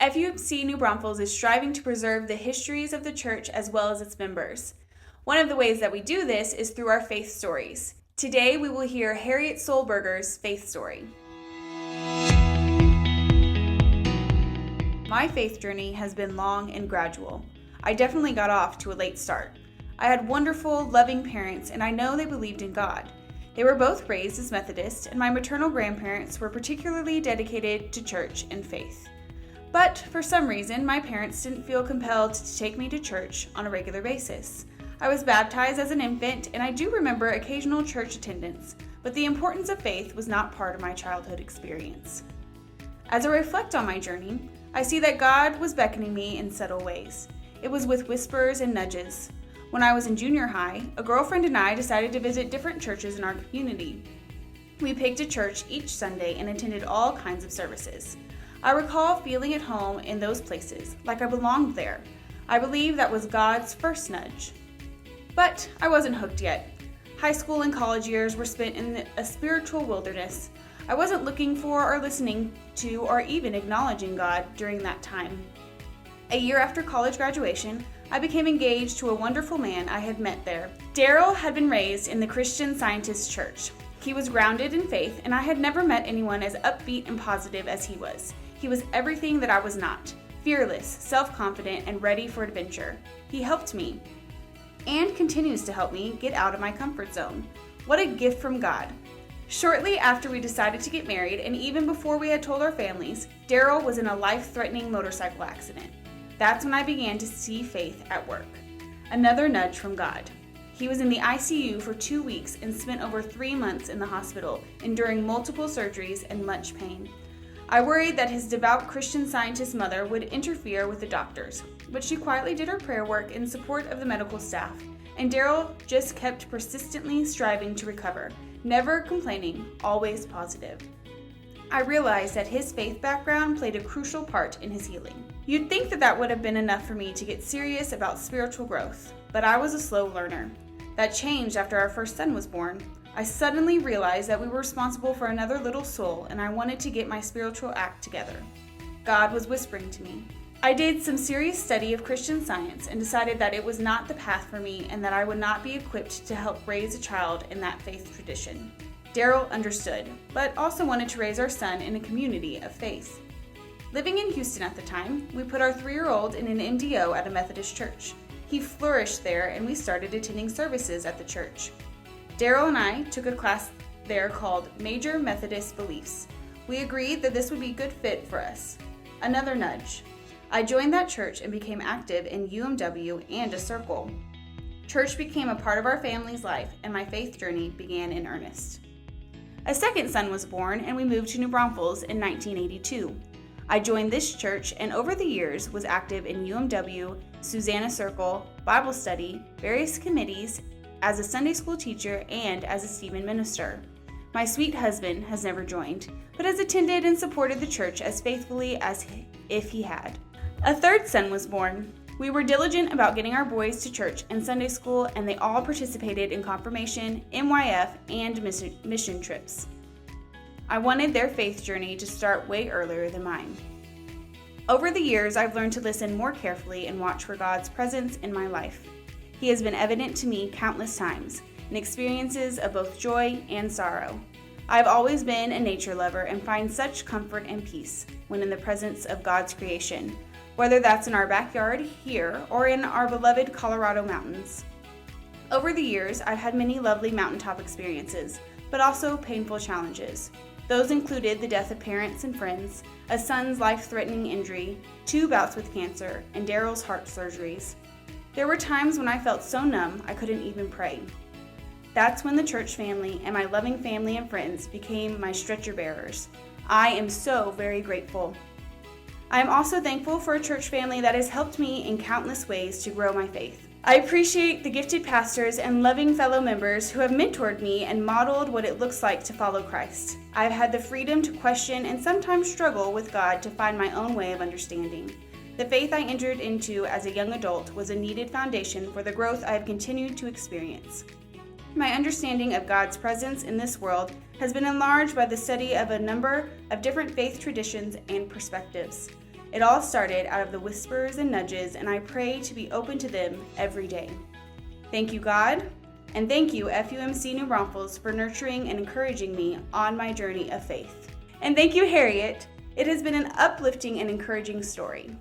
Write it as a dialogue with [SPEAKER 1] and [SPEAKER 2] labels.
[SPEAKER 1] FUMC New Braunfels is striving to preserve the histories of the church as well as its members. One of the ways that we do this is through our faith stories. Today we will hear Harriet Solberger's faith story. My faith journey has been long and gradual. I definitely got off to a late start. I had wonderful, loving parents, and I know they believed in God. They were both raised as Methodists, and my maternal grandparents were particularly dedicated to church and faith. But for some reason, my parents didn't feel compelled to take me to church on a regular basis. I was baptized as an infant, and I do remember occasional church attendance, but the importance of faith was not part of my childhood experience. As I reflect on my journey, I see that God was beckoning me in subtle ways. It was with whispers and nudges. When I was in junior high, a girlfriend and I decided to visit different churches in our community. We picked a church each Sunday and attended all kinds of services. I recall feeling at home in those places, like I belonged there. I believe that was God's first nudge. But I wasn't hooked yet. High school and college years were spent in a spiritual wilderness. I wasn't looking for or listening to or even acknowledging God during that time. A year after college graduation, I became engaged to a wonderful man I had met there. Daryl had been raised in the Christian Scientist Church. He was grounded in faith, and I had never met anyone as upbeat and positive as he was. He was everything that I was not: fearless, self-confident, and ready for adventure. He helped me, and continues to help me, get out of my comfort zone. What a gift from God. Shortly after we decided to get married, and even before we had told our families, Daryl was in a life-threatening motorcycle accident. That's when I began to see faith at work. Another nudge from God. He was in the ICU for 2 weeks and spent over 3 months in the hospital, enduring multiple surgeries and much pain. I worried that his devout Christian Scientist mother would interfere with the doctors, but she quietly did her prayer work in support of the medical staff, and Daryl just kept persistently striving to recover, never complaining, always positive. I realized that his faith background played a crucial part in his healing. You'd think that that would have been enough for me to get serious about spiritual growth, but I was a slow learner. That changed after our first son was born. I suddenly realized that we were responsible for another little soul, and I wanted to get my spiritual act together. God was whispering to me. I did some serious study of Christian Science and decided that it was not the path for me and that I would not be equipped to help raise a child in that faith tradition. Daryl understood, but also wanted to raise our son in a community of faith. Living in Houston at the time, we put our 3-year-old in an MDO at a Methodist church. He flourished there, and we started attending services at the church. Daryl and I took a class there called Major Methodist Beliefs. We agreed that this would be a good fit for us. Another nudge. I joined that church and became active in UMW and a circle. Church became a part of our family's life, and my faith journey began in earnest. A second son was born, and we moved to New Braunfels in 1982. I joined this church and over the years was active in UMW, Susanna Circle, Bible study, various committees, as a Sunday school teacher, and as a Stephen minister. My sweet husband has never joined, but has attended and supported the church as faithfully as if he had. A third son was born. We were diligent about getting our boys to church and Sunday school, and they all participated in confirmation, MYF, and mission trips. I wanted their faith journey to start way earlier than mine. Over the years, I've learned to listen more carefully and watch for God's presence in my life. He has been evident to me countless times, in experiences of both joy and sorrow. I've always been a nature lover and find such comfort and peace when in the presence of God's creation, whether that's in our backyard here or in our beloved Colorado mountains. Over the years, I've had many lovely mountaintop experiences, but also painful challenges. Those included the death of parents and friends, a son's life-threatening injury, 2 bouts with cancer, and Daryl's heart surgeries. There were times when I felt so numb I couldn't even pray. That's when the church family and my loving family and friends became my stretcher bearers. I am so very grateful. I am also thankful for a church family that has helped me in countless ways to grow my faith. I appreciate the gifted pastors and loving fellow members who have mentored me and modeled what it looks like to follow Christ. I've had the freedom to question and sometimes struggle with God to find my own way of understanding. The faith I entered into as a young adult was a needed foundation for the growth I have continued to experience. My understanding of God's presence in this world has been enlarged by the study of a number of different faith traditions and perspectives. It all started out of the whispers and nudges, and I pray to be open to them every day. Thank you, God, and thank you, FUMC New Braunfels, for nurturing and encouraging me on my journey of faith. And thank you, Harriet. It has been an uplifting and encouraging story.